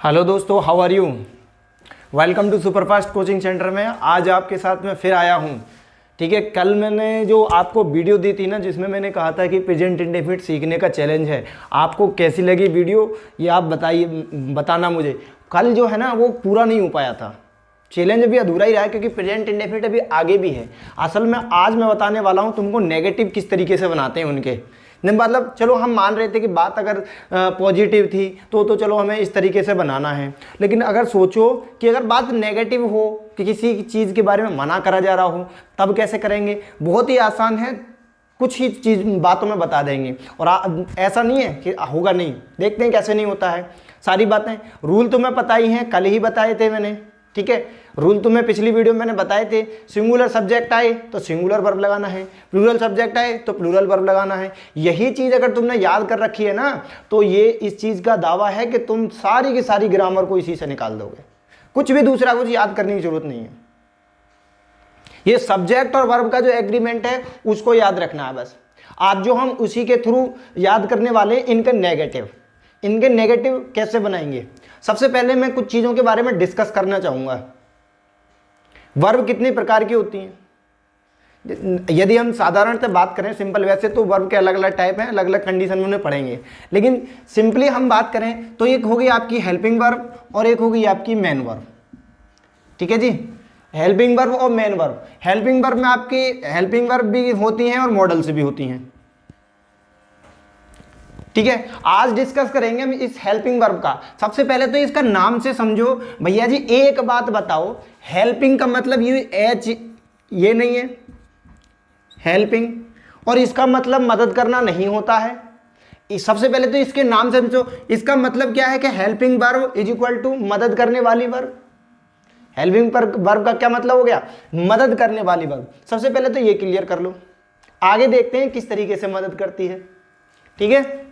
Hello दोस्तों, how are you. Welcome to superfast coaching centre में आज आपके साथ में फिर आया हूँ। ठीक है, कल मैंने जो आपको वीडियो दी थी ना, जिसमें मैंने कहा था कि प्रेजेंट इंडेफिनिट सीखने का चैलेंज है, आपको कैसी लगी वीडियो ये आप बताना मुझे। कल जो है ना वो पूरा नहीं हो पाया था, चैलेंज भी अधूरा ही रहा है क्योंकि प्रेजेंट इंडेफिनिट अभी आगे भी है। असल में आज मैं बताने वाला हूँ तुमको नेगेटिव किस तरीके से बनाते हैं उनके। नहीं मतलब चलो हम मान रहे थे कि बात अगर पॉजिटिव थी तो चलो हमें इस तरीके से बनाना है, लेकिन अगर सोचो कि अगर बात नेगेटिव हो कि किसी चीज़ के बारे में मना करा जा रहा हो तब कैसे करेंगे। बहुत ही आसान है, कुछ ही चीज़ बातों में बता देंगे और ऐसा नहीं है कि होगा नहीं, देखते हैं कैसे नहीं होता है। सारी बातें रूल तुम्हें पता ही हैं, कल ही बताए थे मैंने। ठीक है, रूल तुम्हें पिछली वीडियो में मैंने बताए थे। सिंगुलर सब्जेक्ट आए तो सिंगुलर वर्ब लगाना है, प्लूरल सब्जेक्ट आए तो प्लूरल वर्ब लगाना है। यही चीज़ अगर तुमने याद कर रखी है ना तो ये इस चीज़ का दावा है कि तुम सारी की सारी ग्रामर को इसी से निकाल दोगे, कुछ भी दूसरा कुछ याद करने की जरूरत नहीं है। ये सब्जेक्ट और वर्ब का जो एग्रीमेंट है उसको याद रखना है बस। आज जो हम उसी के थ्रू याद करने वाले इनके नेगेटिव कैसे बनाएंगे। सबसे पहले मैं कुछ चीज़ों के बारे में डिस्कस करना चाहूँगा। वर्ब कितने प्रकार की होती हैं। यदि हम साधारणतः बात करें सिंपल, वैसे तो वर्ब के अलग अलग टाइप हैं, अलग अलग कंडीशन में उन्हें पढ़ेंगे, लेकिन सिंपली हम बात करें तो एक होगी आपकी हेल्पिंग वर्ब और एक होगी आपकी मेन वर्ब। ठीक है जी, हेल्पिंग वर्ब और मेन वर्ब। हेल्पिंग वर्ब में आपकी हेल्पिंग वर्ब भी होती हैं और मॉडल्स भी होती हैं। ठीक है, आज डिस्कस करेंगे हम इस हेल्पिंग वर्ब का। सबसे पहले तो इसका नाम से समझो भैया जी। एक बात बताओ, हेल्पिंग का मतलब ये नहीं है हेल्पिंग, और इसका मतलब मदद करना नहीं होता है। सबसे पहले तो इसके नाम से समझो, इसका मतलब क्या है कि helping verb is equal to मदद करने वाली वर्ब। हेल्पिंग वर्ब का क्या मतलब हो गया, मदद करने वाली वर्ब। सबसे पहले तो ये क्लियर कर लो, आगे देखते हैं किस तरीके से मदद करती है। ठीक है,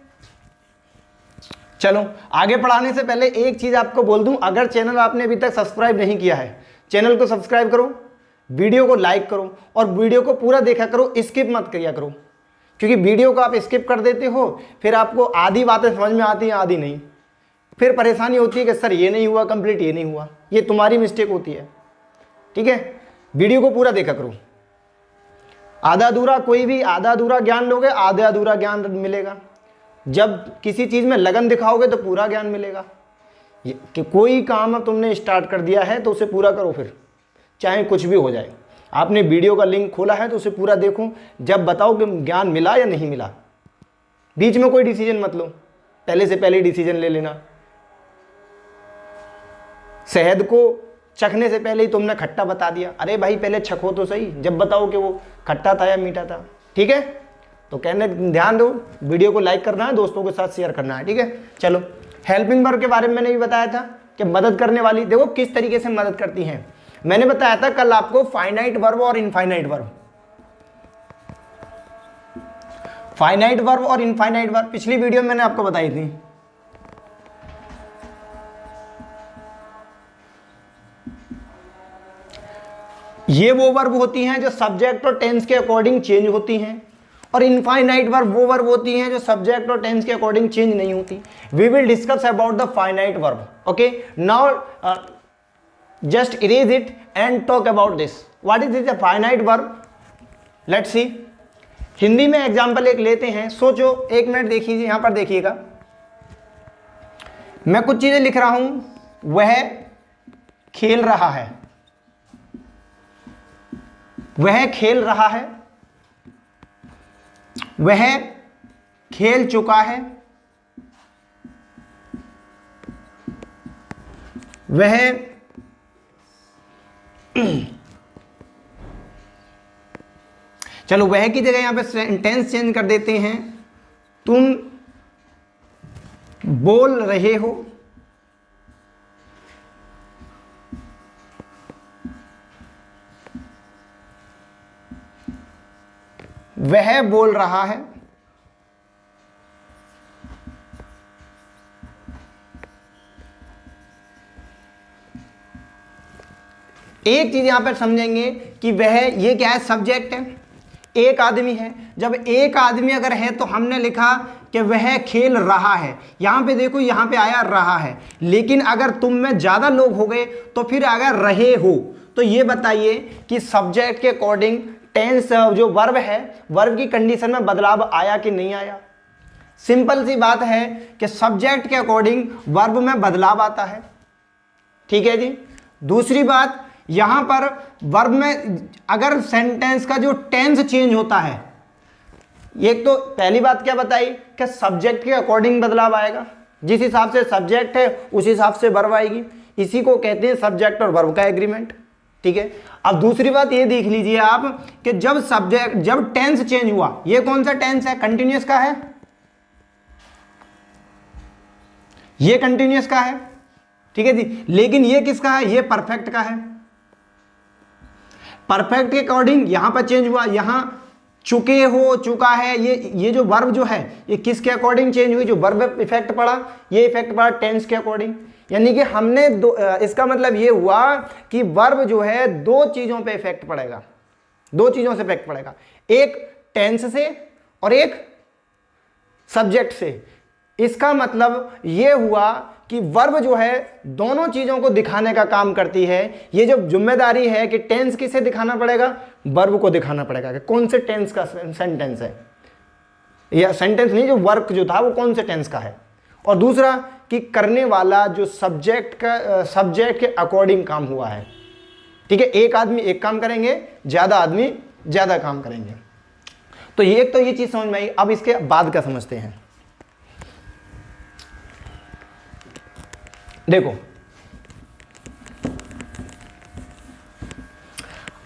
चलो आगे पढ़ाने से पहले एक चीज आपको बोल दूं, अगर चैनल आपने अभी तक सब्सक्राइब नहीं किया है, चैनल को सब्सक्राइब करो, वीडियो को लाइक करो और वीडियो को पूरा देखा करो, स्किप मत किया करो। क्योंकि वीडियो को आप स्किप कर देते हो, फिर आपको आधी बातें समझ में आती हैं आधी नहीं, फिर परेशानी होती है कि सर ये नहीं हुआ कंप्लीट, ये नहीं हुआ। ये तुम्हारी मिस्टेक होती है। ठीक है, वीडियो को पूरा देखा करो। आधा अधूरा, कोई भी आधा अधूरा ज्ञान लोगे आधा अधूरा ज्ञान मिलेगा। जब किसी चीज़ में लगन दिखाओगे तो पूरा ज्ञान मिलेगा। कि कोई काम तुमने स्टार्ट कर दिया है तो उसे पूरा करो, फिर चाहे कुछ भी हो जाए। आपने वीडियो का लिंक खोला है तो उसे पूरा देखो, जब बताओ कि ज्ञान मिला या नहीं मिला। बीच में कोई डिसीजन मत लो, पहले से पहले डिसीजन ले लेना। शहद को चखने से पहले ही तुमने खट्टा बता दिया, अरे भाई पहले चखो तो सही, जब बताओ कि वो खट्टा था या मीठा था। ठीक है, तो कहने ध्यान दो, वीडियो को लाइक करना है, दोस्तों के साथ शेयर करना है। ठीक है, चलो हेल्पिंग वर्ब के बारे में मैंने भी बताया था कि मदद करने वाली। देखो किस तरीके से मदद करती हैं। मैंने बताया था कल आपको फाइनाइट वर्ब और इनफाइनाइट वर्ब। फाइनाइट वर्ब और इनफाइनाइट वर्ब पिछली वीडियो में मैंने आपको बताई थी। ये वो वर्ब होती हैं जो सब्जेक्ट और टेंस के अकॉर्डिंग चेंज होती हैं, और इनफाइनाइट वर्ब वो वर्ब होती हैं जो सब्जेक्ट और टेंस के अकॉर्डिंग चेंज नहीं होती। We will discuss about the finite verb. Okay, now just erase it and talk about this. What is this a finite verb, let's see. Hindi में example एक लेते हैं, सोचो, एक मिनट देखिए, यहां पर देखिएगा। मैं कुछ चीजें लिख रहा हूं, वह खेल रहा है, वह खेल रहा है, वह खेल चुका है, वह चलो वह की जगह यहां पे सेंटेंस चेंज कर देते हैं। तुम बोल रहे हो, वह बोल रहा है, एक चीज यहां पर समझेंगे कि वह, ये क्या है, सब्जेक्ट है। एक आदमी है। जब एक आदमी अगर है तो हमने लिखा कि वह खेल रहा है। यहां पे देखो, यहां पे आया रहा है, लेकिन अगर तुम में ज्यादा लोग हो गए तो फिर अगर रहे हो, तो ये बताइए कि सब्जेक्ट के अकॉर्डिंग टेंस जो वर्ब है, वर्ब की कंडीशन में बदलाव आया कि नहीं आया। सिंपल सी बात है कि सब्जेक्ट के अकॉर्डिंग वर्ब में बदलाव आता है। ठीक है जी। दूसरी बात, यहां पर वर्ब में अगर सेंटेंस का जो टेंस चेंज होता है, एक तो पहली बात क्या बताई कि सब्जेक्ट के अकॉर्डिंग बदलाव आएगा, जिस हिसाब से सब्जेक्ट है उस हिसाब से वर्ब आएगी। इसी को कहते हैं सब्जेक्ट और वर्ब का एग्रीमेंट। ठीक है। अब दूसरी बात ये देख लीजिए आप कि जब टेंस चेंज हुआ, ये कौन सा टेंस है? कंटिन्यूअस का है, ये कंटिन्यूअस का है। ठीक है जी। लेकिन ये किसका है? ये परफेक्ट का है। परफेक्ट के अकॉर्डिंग यहां पर चेंज हुआ, यहां चुके हो, चुका है, ये जो वर्ब जो है ये किसके अकॉर्डिंग चेंज हुई? जो वर्ब इफेक्ट पड़ा, ये इफेक्ट पड़ा टेंस के अकॉर्डिंग। यानी कि हमने इसका मतलब ये हुआ कि वर्ब जो है दो चीजों पे इफेक्ट पड़ेगा, दो चीजों से इफेक्ट पड़ेगा, एक टेंस से और एक सब्जेक्ट से। इसका मतलब ये हुआ कि वर्ब जो है दोनों चीजों को दिखाने का काम करती है। ये जो जिम्मेदारी है कि टेंस किसे दिखाना पड़ेगा? वर्ब को दिखाना पड़ेगा कि कौन से टेंस का सेंटेंस है, या सेंटेंस नहीं, जो वर्क जो था वो कौन से टेंस का है। और दूसरा कि करने वाला जो सब्जेक्ट के अकॉर्डिंग काम हुआ है। ठीक है। एक आदमी एक काम करेंगे, ज्यादा आदमी ज्यादा काम करेंगे। तो ये चीज समझ में आई। अब इसके बाद का समझते हैं। देखो,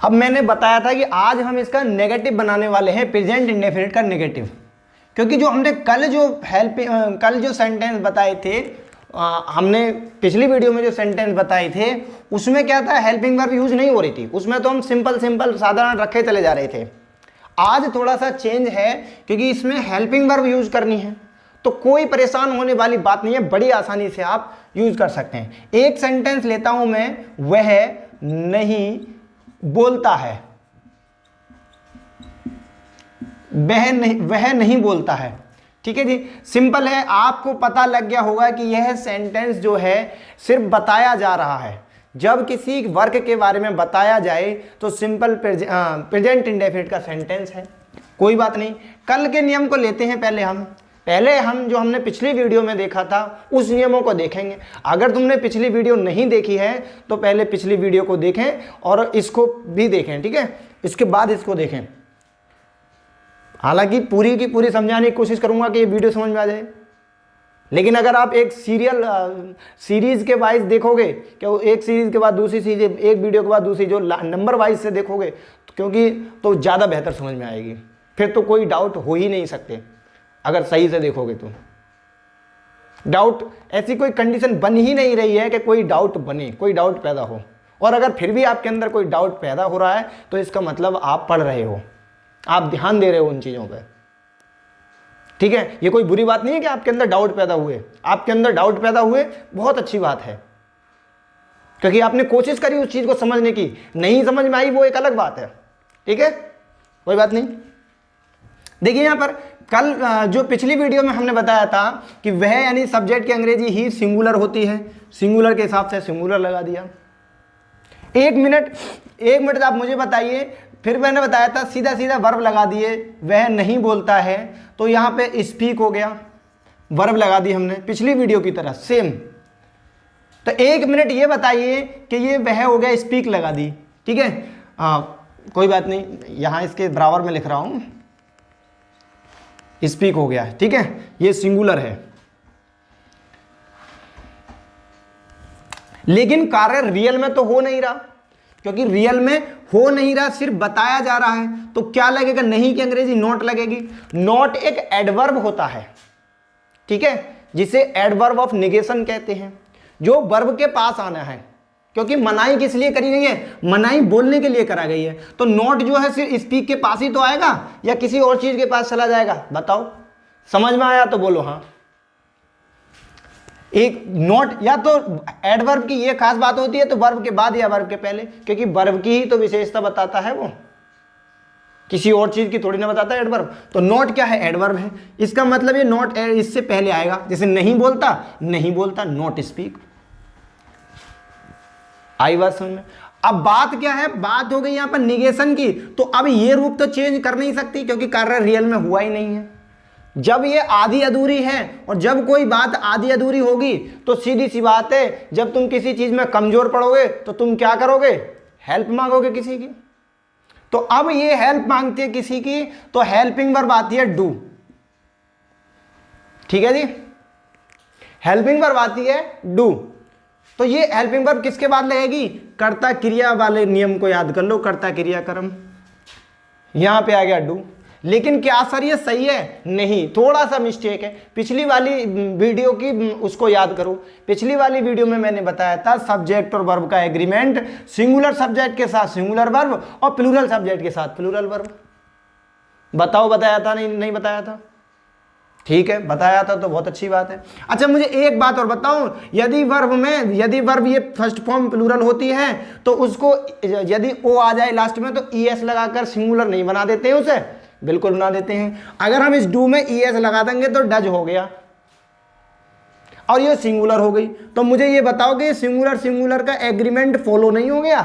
अब मैंने बताया था कि आज हम इसका नेगेटिव बनाने वाले हैं, प्रेजेंट इंडेफिनिट का नेगेटिव। क्योंकि जो हमने कल जो सेंटेंस बताए थे, हमने पिछली वीडियो में जो सेंटेंस बताए थे उसमें क्या था? हेल्पिंग वर्ब यूज नहीं हो रही थी, उसमें तो हम सिंपल साधारण रखे चले जा रहे थे। आज थोड़ा सा चेंज है क्योंकि इसमें हेल्पिंग वर्ब यूज करनी है, तो कोई परेशान होने वाली बात नहीं है, बड़ी आसानी से आप यूज कर सकते हैं। एक सेंटेंस लेता हूं मैं, वह नहीं बोलता है, वह नहीं बोलता है। ठीक है जी। सिंपल है, आपको पता लग गया होगा कि यह सेंटेंस जो है सिर्फ बताया जा रहा है। जब किसी वर्क के बारे में बताया जाए तो सिंपल प्रेजेंट इंडेफिनिट का सेंटेंस है, कोई बात नहीं। कल के नियम को लेते हैं पहले हम जो हमने पिछली वीडियो में देखा था उस नियमों को देखेंगे। अगर तुमने पिछली वीडियो नहीं देखी है तो पहले पिछली वीडियो को देखें और इसको भी देखें। ठीक है। इसके बाद इसको देखें। हालांकि पूरी की पूरी समझाने की कोशिश करूंगा कि ये वीडियो समझ में आ जाए, लेकिन अगर आप एक सीरीज के वाइज देखोगे, कि एक सीरीज के बाद दूसरी सीरीज, एक वीडियो के बाद दूसरी, जो नंबर वाइज से देखोगे क्योंकि तो ज़्यादा बेहतर समझ में आएगी। फिर तो कोई डाउट हो ही नहीं सकते अगर सही से देखोगे तो। डाउट, ऐसी कोई कंडीशन बन ही नहीं रही है कि कोई डाउट बने, कोई डाउट पैदा हो। और अगर फिर भी आपके अंदर कोई डाउट पैदा हो रहा है तो इसका मतलब आप पढ़ रहे हो, आप ध्यान दे रहे हो उन चीज़ों पर। ठीक है। ये कोई बुरी बात नहीं है कि आपके अंदर डाउट पैदा हुए, आपके अंदर डाउट पैदा हुए बहुत अच्छी बात है, क्योंकि आपने कोशिश करी उस चीज़ को समझने की। नहीं समझ में आई वो एक अलग बात है। ठीक है, कोई बात नहीं। देखिए यहाँ पर कल जो पिछली वीडियो में हमने बताया था कि वह यानी सब्जेक्ट की अंग्रेजी ही सिंगुलर होती है, सिंगुलर के हिसाब से सिंगुलर लगा दिया। एक मिनट आप मुझे बताइए, फिर मैंने बताया था सीधा वर्ब लगा दिए, वह नहीं बोलता है, तो यहाँ पे स्पीक हो गया, वर्ब लगा दी हमने पिछली वीडियो की तरह सेम। तो एक मिनट ये बताइए कि ये वह हो गया, स्पीक लगा दी। ठीक है, कोई बात नहीं, यहाँ इसके बराबर में लिख रहा हूँ, स्पीक हो गया। ठीक है, ये सिंगुलर है, लेकिन कार्य रियल में तो हो नहीं रहा, क्योंकि रियल में हो नहीं रहा, सिर्फ बताया जा रहा है। तो क्या लगेगा? नहीं की अंग्रेजी नॉट लगेगी। नॉट एक एडवर्ब होता है, ठीक है, जिसे एडवर्ब ऑफ निगेशन कहते हैं, जो वर्ब के पास आना है। क्योंकि मनाई किस लिए करी गई है? मनाई बोलने के लिए करा गई है। तो नॉट जो है सिर्फ स्पीक के पास ही तो आएगा या किसी और चीज के पास चला जाएगा? बताओ, समझ में आया तो बोलो हाँ। एक नॉट या तो एडवर्ब की ये खास बात होती है तो वर्ब के बाद या वर्ब के पहले, क्योंकि वर्ब की ही तो विशेषता बताता है वो। किसी और चीज की थोड़ी ना बताता है एडवर्ब। तो नॉट क्या है? एडवर्ब है। इसका मतलब ये नॉट इससे पहले आएगा, जैसे नहीं बोलता, नहीं बोलता, नॉट स्पीक। आई बात समझ में? अब बात क्या है? बात हो गई यहां पर निगेशन की। तो अब ये रूप तो चेंज कर नहीं सकती क्योंकि कार्य रियल में हुआ ही नहीं है। जब ये आधी अधूरी है और जब कोई बात आधी अधूरी होगी तो सीधी सी बात है, जब तुम किसी चीज में कमजोर पड़ोगे तो तुम क्या करोगे? हेल्प मांगोगे किसी की। तो अब ये हेल्प मांगती है किसी की, तो हेल्पिंग वर्ब आती है डू। ठीक है जी, हेल्पिंग वर्ब आती है डू। तो ये हेल्पिंग वर्ब किसके बाद लगेगी? कर्ता क्रिया वाले नियम को याद कर लो, कर्ता क्रिया कर्म। यहां पे आ गया डू। लेकिन क्या सर ये सही है? नहीं, थोड़ा सा मिस्टेक है। पिछली वाली वीडियो की उसको याद करो। पिछली वाली वीडियो में मैंने बताया था सब्जेक्ट और वर्ब का एग्रीमेंट सिंगुलर सब्जेक्ट के साथ सिंगुलर वर्ब और प्लूरल सब्जेक्ट के साथ प्लूरल वर्ब। बताओ, बताया था? नहीं बताया था? ठीक है, बताया था तो बहुत अच्छी बात है। अच्छा, मुझे एक बात और बताओ, यदि वर्ब ये फर्स्ट फॉर्म प्लूरल होती है तो उसको यदि ओ आ जाए लास्ट में तो ईएस लगाकर सिंगुलर नहीं बना देते हैं उसे? बिल्कुल बना देते हैं। अगर हम इस डू में ईएस लगा देंगे तो डज हो गया और ये सिंगुलर हो गई। तो मुझे ये बताओ कि सिंगुलर का एग्रीमेंट फॉलो नहीं हो गया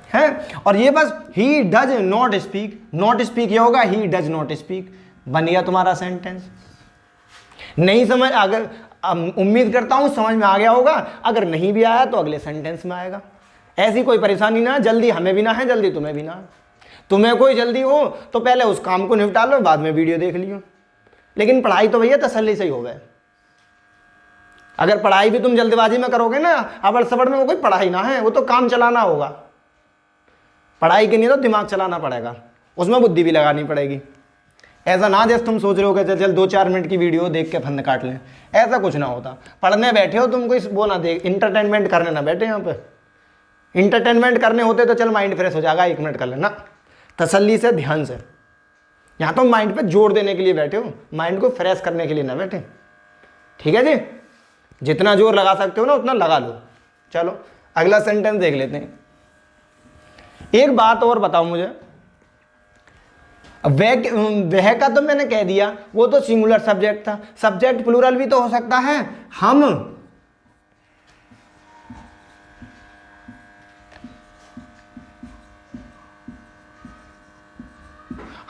है? और ये बस ही डज नॉट स्पीक ये होगा ही डज नॉट स्पीक, बन गया तुम्हारा सेंटेंस। नहीं समझ, अगर उम्मीद करता हूं समझ में आ गया होगा। अगर नहीं भी आया तो अगले सेंटेंस में आएगा। ऐसी कोई परेशानी ना, जल्दी हमें भी ना है, जल्दी तुम्हें भी ना है। तुम्हें कोई जल्दी हो तो पहले उस काम को निपटा लो, बाद में वीडियो देख लियो। लेकिन पढ़ाई तो भैया तसल्ली से ही हो गए। अगर पढ़ाई भी तुम जल्दबाजी में करोगे ना, अबड़ सबड़ में, वो कोई पढ़ाई ना है, वो तो काम चलाना होगा। पढ़ाई के लिए तो दिमाग चलाना पड़ेगा, उसमें बुद्धि भी लगानी पड़ेगी। ऐसा ना जैसे तुम सोच रहे हो कि चल 2-4 मिनट की वीडियो देख के फंद काट लें, ऐसा कुछ ना होता। पढ़ने बैठे हो तुम, कोई वो ना देख, इंटरटेनमेंट करने ना बैठे। यहाँ पे इंटरटेनमेंट करने होते तो चल माइंड फ्रेश हो जाएगा, 1 मिनट कर लेना तसल्ली से, ध्यान से। यहाँ तो माइंड पे जोर देने के लिए बैठे हो, माइंड को फ्रेश करने के लिए ना बैठे। ठीक है जी, जितना जोर लगा सकते हो ना उतना लगा लो। चलो अगला सेंटेंस देख लेते हैं। एक बात और बताओ मुझे, वह का तो मैंने कह दिया, वो तो सिंगुलर सब्जेक्ट था। सब्जेक्ट प्लूरल भी तो हो सकता है।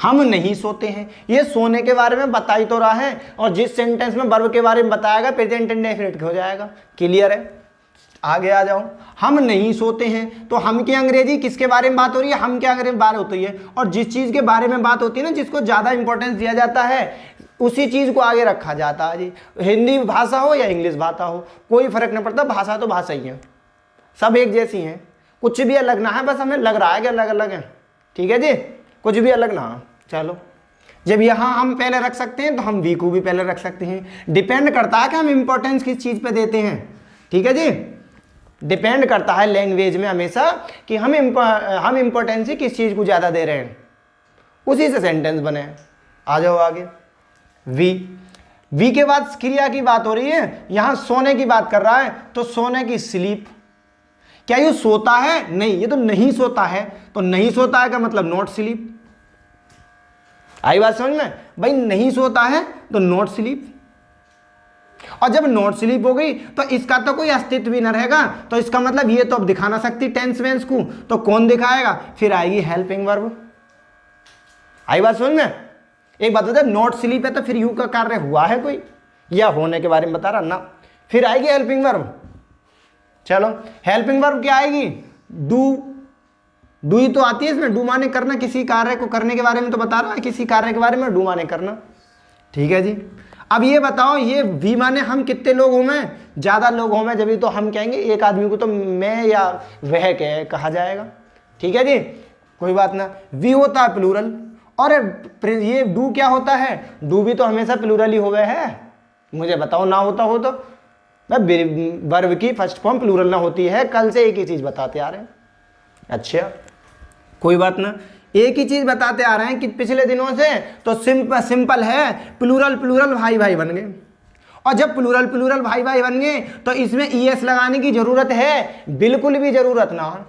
हम नहीं सोते हैं, ये सोने के बारे में बता ही तो रहा है। और जिस सेंटेंस में वर्ब के बारे में बताएगा प्रेजेंट इंडेफिनिट हो जाएगा। क्लियर है? आगे आ जाओ। हम नहीं सोते हैं, तो हम की अंग्रेजी किसके बारे में बात हो रही है? हम के अंग्रेजी में बात होती है। और जिस चीज़ के बारे में बात होती है ना, जिसको ज़्यादा इंपॉर्टेंस दिया जाता है, उसी चीज़ को आगे रखा जाता है जी। हिंदी भाषा हो या इंग्लिश भाषा हो, कोई फर्क नहीं पड़ता, भाषा तो भाषा ही है, सब एक जैसी हैं। कुछ भी अलग ना है, बस हमें लग रहा है कि अलग अलग है। ठीक है जी, कुछ भी अलग ना हो। चलो, जब यहाँ हम पहले रख सकते हैं तो हम वी को भी पहले रख सकते हैं। डिपेंड करता है कि हम इंपॉर्टेंस किस चीज़ पे देते हैं। ठीक है जी, डिपेंड करता है लैंग्वेज में हमेशा कि हम इंपॉर्टेंस किस चीज़ को ज़्यादा दे रहे हैं, उसी से सेंटेंस बने। आ जाओ आगे। वी के बाद क्रिया की बात हो रही है, यहाँ सोने की बात कर रहा है, तो सोने की स्लीप। क्या ये सोता है? नहीं, ये तो नहीं सोता है। तो नहीं सोता है का मतलब नॉट स्लीप। आई बात समझ में? भाई नहीं सोता है तो नॉट स्लीप। और जब नॉट स्लीप हो गई तो इसका तो कोई अस्तित्व भी न रहेगा। तो इसका मतलब ये तो अब दिखा ना सकती टेंस वेंस को, तो कौन दिखाएगा? फिर आएगी हेल्पिंग वर्ब। आई बात समझ में? एक बात बता, नॉट स्लीप है तो फिर यू का कार्य हुआ है कोई, या होने के बारे में बता रहा ना। फिर आएगी हेल्पिंग वर्ब। चलो, हेल्पिंग वर्ब क्या आएगी? डू ही तो आती है इसमें। डू माने करना, किसी कार्य को करने के बारे में तो बता रहा है, किसी कार्य के बारे में डू माने करना। ठीक है जी, अब ये बताओ, ये वी माने हम कितने लोग हो में? ज़्यादा लोग हो में, जब तो हम कहेंगे। एक आदमी को तो मैं या वह कहा जाएगा। ठीक है जी, कोई बात ना। वी होता है प्लूरल, और ये डू क्या होता है? डू भी तो हमेशा प्लूरल ही हुए है। मुझे बताओ ना होता हो तो। वर्ब की फर्स्ट फॉर्म प्लूरल ना होती है, कल से एक ही चीज़ बताते आ रहे हैं। अच्छा, कोई बात ना, एक ही चीज बताते आ रहे हैं कि पिछले दिनों से। तो सिंपल है, प्लूरल भाई भाई बन गए। और जब प्लूरल भाई भाई बन गए तो इसमें ईएस लगाने की जरूरत है? बिल्कुल भी जरूरत ना।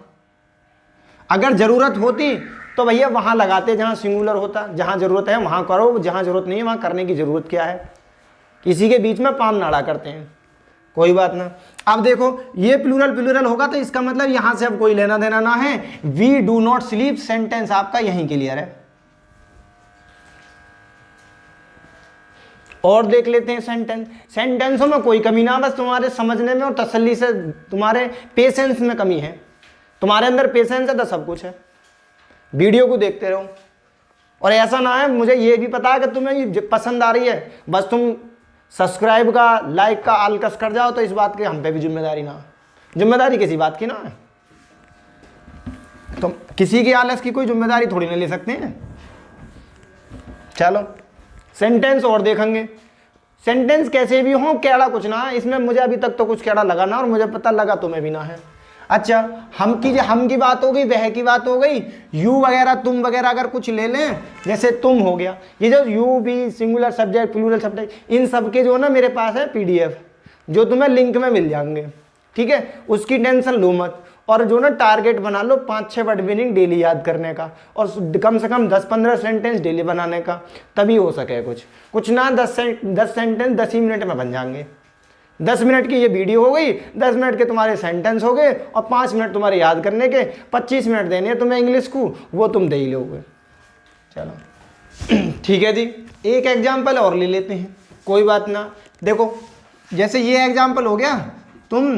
अगर जरूरत होती तो भैया वहाँ लगाते जहाँ सिंगुलर होता, जहाँ ज़रूरत है वहाँ करो, जहाँ ज़रूरत नहीं है वहाँ करने की ज़रूरत क्या है। किसी के बीच में पाम नाड़ा करते हैं, कोई बात ना। अब देखो ये प्लूरल प्लूरल होगा तो इसका मतलब यहाँ से अब कोई लेना देना ना है। We do not sleep sentence आपका यहीं क्लियर है। और देख लेते हैं सेंटेंस। सेंटेंसों में कोई कमी ना, बस तुम्हारे समझने में और तसल्ली से, तुम्हारे पेशेंस में कमी है। तुम्हारे अंदर पेशेंस है तो सब कुछ है। वीडियो को देखते रहो, और ऐसा ना है, मुझे ये भी पता है कि तुम्हें ये पसंद आ रही है, बस तुम सब्सक्राइब का लाइक का आलकस कर जाओ तो इस बात की हम पे भी जिम्मेदारी ना। जिम्मेदारी किसी बात की ना है, तो किसी की आलस की कोई जिम्मेदारी थोड़ी ना ले सकते हैं। चलो सेंटेंस और देखेंगे। सेंटेंस कैसे भी हो, केड़ा कुछ ना है इसमें, मुझे अभी तक तो कुछ केड़ा लगा ना, और मुझे पता लगा तुम्हें भी ना है। अच्छा, हम की बात हो गई, वह की बात हो गई, यू वगैरह तुम वगैरह अगर कुछ ले लें, जैसे तुम हो गया, ये जो यू भी सिंगुलर सब्जेक्ट प्लूरल सब्जेक्ट, इन सब के जो ना मेरे पास है PDF, जो तुम्हें लिंक में मिल जाएंगे, ठीक है, उसकी टेंशन लो मत। और जो ना टारगेट बना लो 5-6 वर्ड मीनिंग डेली याद करने का, और कम से कम 10-15 सेंटेंस डेली बनाने का, तभी हो सके कुछ ना। 10 सेंटेंस 10 ही मिनट में बन जाएंगे। 10 मिनट की ये वीडियो हो गई, 10 मिनट के तुम्हारे सेंटेंस हो गए, और 5 मिनट तुम्हारे याद करने के, 25 मिनट देने हैं तुम्हें इंग्लिश को, वो तुम दे ही लोगे। चलो ठीक है जी, एक एग्जाम्पल और ले लेते हैं, कोई बात ना। देखो जैसे ये एग्जाम्पल हो गया, तुम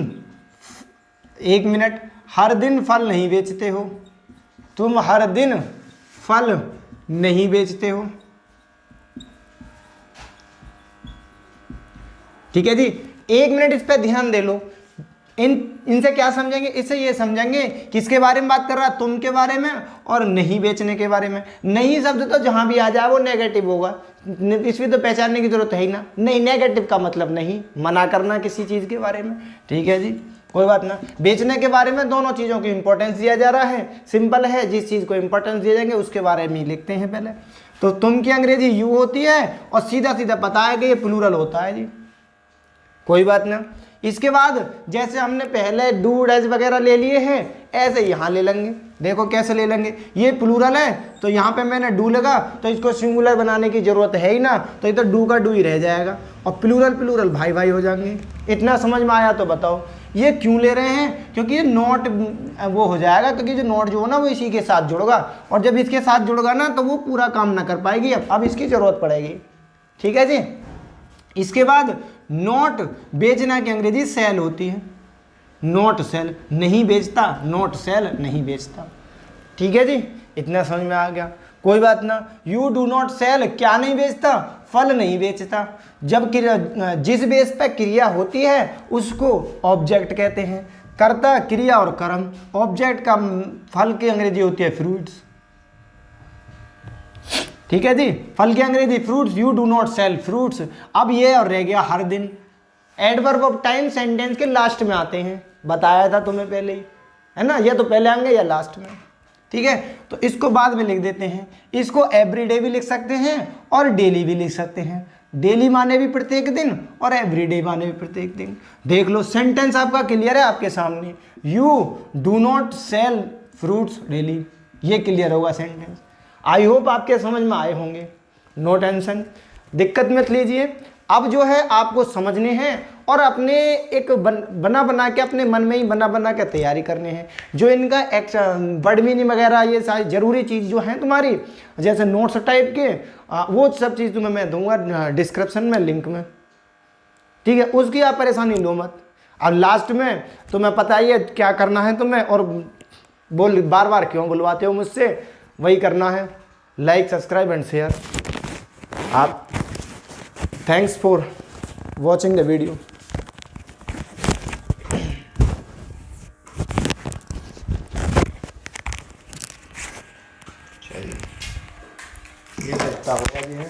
1 मिनट, हर दिन फल नहीं बेचते हो, तुम हर दिन फल नहीं बेचते हो, ठीक है जी। 1 मिनट इस पे ध्यान दे लो। इनसे क्या समझेंगे, इससे ये समझेंगे किसके बारे में बात कर रहा है, तुम के बारे में और नहीं बेचने के बारे में। नहीं शब्द तो जहां भी आ जाए वो नेगेटिव होगा, इसमें तो पहचानने की जरूरत है ही ना। नहीं, नेगेटिव का मतलब नहीं, मना करना किसी चीज के बारे में, ठीक है जी, कोई बात ना। बेचने के बारे में दोनों चीजों की इंपॉर्टेंस दिया जा रहा है, सिंपल है, जिस चीज को इंपॉर्टेंस दिए जाएंगे उसके बारे में ही लिखते हैं पहले। तो तुम की अंग्रेजी यू होती है, और सीधा सीधा पता है कि ये प्लूरल होता है जी, कोई बात ना। इसके बाद जैसे हमने पहले डू डज वगैरह ले लिए हैं, ऐसे यहाँ ले लेंगे। देखो कैसे ले लेंगे, ये प्लूरल है तो यहाँ पे मैंने डू लगा, तो इसको सिंगुलर बनाने की जरूरत है ही ना, तो ये तो डू का डू ही रह जाएगा, और प्लूरल प्लूरल भाई भाई हो जाएंगे। इतना समझ में आया तो बताओ ये क्यों ले रहे हैं, क्योंकि ये नोट वो हो जाएगा, क्योंकि जो नोट जो हो ना वो इसी के साथ जुड़ेगा, और जब इसके साथ जुड़ेगा ना तो वो पूरा काम ना कर पाएगी, अब इसकी जरूरत पड़ेगी, ठीक है जी। इसके बाद नोट बेचना की अंग्रेजी सेल होती है, नोट सेल, नहीं बेचता, नोट सेल नहीं बेचता, ठीक है जी। इतना समझ में आ गया, कोई बात ना। यू डू नॉट सेल, क्या नहीं बेचता, फल नहीं बेचता। जब जिस बेस पे क्रिया होती है उसको ऑब्जेक्ट कहते हैं, कर्ता क्रिया और कर्म, ऑब्जेक्ट का फल की अंग्रेजी होती है फ्रूट्स, ठीक है जी, फल की अंग्रेजी fruits. You do not sell fruits. अब ये और रह गया हर दिन, एडवर्ब ऑफ टाइम सेंटेंस के लास्ट में आते हैं, बताया था तुम्हें पहले ही, है ना, ये तो पहले आएंगे या लास्ट में, ठीक है। तो इसको बाद में लिख देते हैं। इसको एवरीडे भी लिख सकते हैं और डेली भी लिख सकते हैं। डेली माने भी प्रत्येक दिन, और एवरीडे माने भी प्रत्येक दिन। देख लो सेंटेंस आपका क्लियर है आपके सामने, you do not sell fruits daily, ये क्लियर होगा सेंटेंस। आई होप आपके समझ में आए होंगे, नो टेंशन, दिक्कत मत लीजिए। अब जो है आपको समझने हैं और अपने एक बना के अपने मन में ही बना के तैयारी करने हैं। जो इनका वर्ड मीनिंग वगैरह ये सारी जरूरी चीज़ जो है तुम्हारी, जैसे नोट्स टाइप के, वो सब चीज़ तुम्हें मैं दूंगा डिस्क्रिप्शन में लिंक में, ठीक है, उसकी आप परेशानी लो मत। अब लास्ट में तुम्हें पता ही है क्या करना है तुम्हें, और बार बार क्यों बुलवाते हो मुझसे, वही करना है, लाइक सब्सक्राइब एंड शेयर। आप thanks for watching the video. चलिए ये लगता होगा जी है।